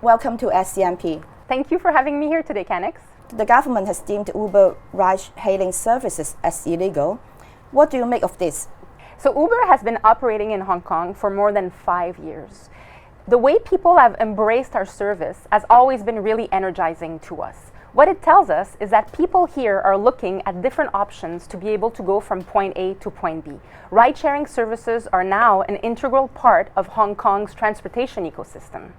welcome to SCMP. Thank you for having me here today, Canix. The government has deemed Uber ride-hailing services as illegal. What do you make of this? So Uber has been operating in Hong Kong for more than 5 years. The way people have embraced our service has always been really energizing to us. What it tells us is that people here are looking at different options to be able to go from point A to point B. Ride-sharing services are now an integral part of Hong Kong's transportation ecosystem.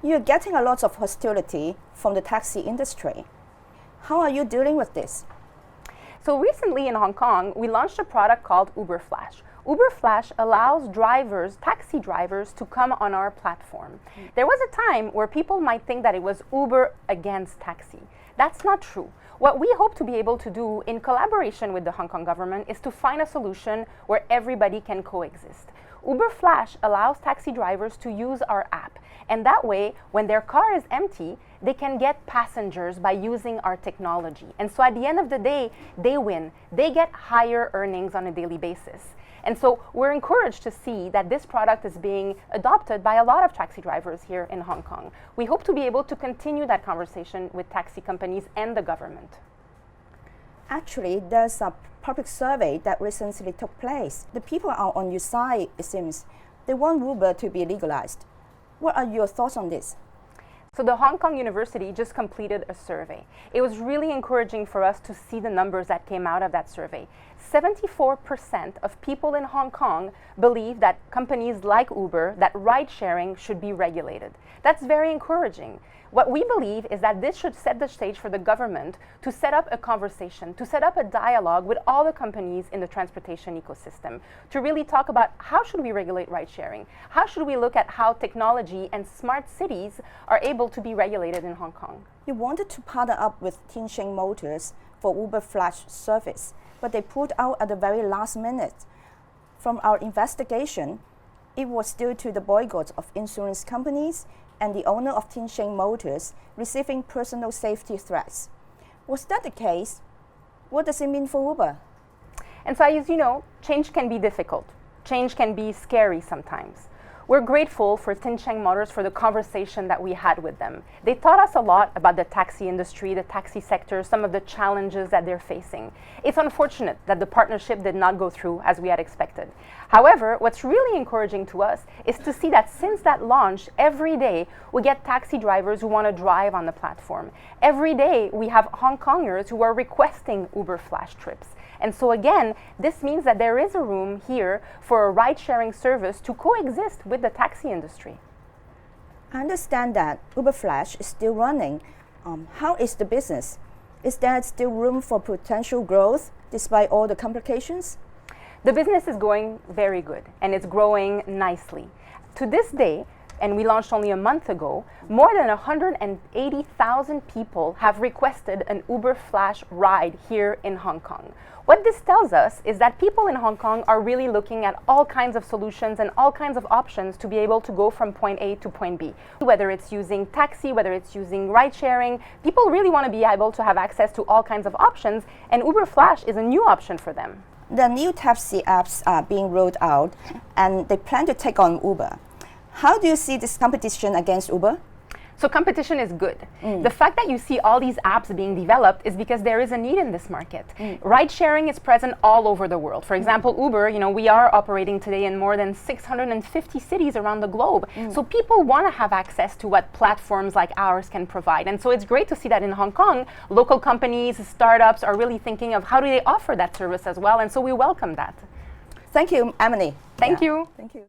You're getting a lot of hostility from the taxi industry. How are you dealing with this? So recently in Hong Kong, we launched a product called Uber Flash. Uber Flash allows drivers, taxi drivers, to come on our platform. There was a time where people might think that it was Uber against taxi. That's not true. What we hope to be able to do in collaboration with the Hong Kong government is to find a solution where everybody can coexist. Uber Flash allows taxi drivers to use our app, and that way, when their car is empty, they can get passengers by using our technology. And so at the end of the day, they win. They get higher earnings on a daily basis. And so we're encouraged to see that this product is being adopted by a lot of taxi drivers here in Hong Kong. We hope to be able to continue that conversation with taxi companies and the government. Actually, there's a public survey that recently took place. The people are on your side, it seems. They want Uber to be legalized. What are your thoughts on this? So the Hong Kong University just completed a survey. It was really encouraging for us to see the numbers that came out of that survey. 74% of people in Hong Kong believe that companies like Uber, that ride sharing should be regulated. That's very encouraging. What we believe is that this should set the stage for the government to set up a conversation, to set up a dialogue with all the companies in the transportation ecosystem, to really talk about how should we regulate ride sharing? How should we look at how technology and smart cities are able to be regulated in Hong Kong? You wanted to partner up with Tin Shin Motors for Uber Flash service, but they pulled out at the very last minute. From our investigation, it was due to the boycott of insurance companies and the owner of Tin Shin Motors receiving personal safety threats. Was that the case? What does it mean for Uber? And so, as you know, change can be difficult. Change can be scary sometimes. We're grateful for Tin Shin Motors for the conversation that we had with them. They taught us a lot about the taxi industry, the taxi sector, some of the challenges that they're facing. It's unfortunate that the partnership did not go through as we had expected. However, what's really encouraging to us is to see that since that launch, every day we get taxi drivers who want to drive on the platform. Every day we have Hong Kongers who are requesting Uber Flash trips. And so again, this means that there is a room here for a ride-sharing service to coexist with the taxi industry. I understand that Uber Flash is still running. How is the business? Is there still room for potential growth despite all the complications? The business is going very good and it's growing nicely. To this day, and we launched only a month ago, more than 180,000 people have requested an Uber Flash ride here in Hong Kong. What this tells us is that people in Hong Kong are really looking at all kinds of solutions and all kinds of options to be able to go from point A to point B. Whether it's using taxi, whether it's using ride sharing, people really want to be able to have access to all kinds of options, and Uber Flash is a new option for them. The new taxi apps are being rolled out and they plan to take on Uber. How do you see this competition against Uber? So competition is good. The fact that you see all these apps being developed is because there is a need in this market. Ride sharing is present all over the world. For example, Uber, we are operating today in more than 650 cities around the globe. So people want to have access to what platforms like ours can provide. And so it's great to see that in Hong Kong, local companies, startups are really thinking of how do they offer that service as well. And so we welcome that. Thank you, Emily. Thank you. Thank you.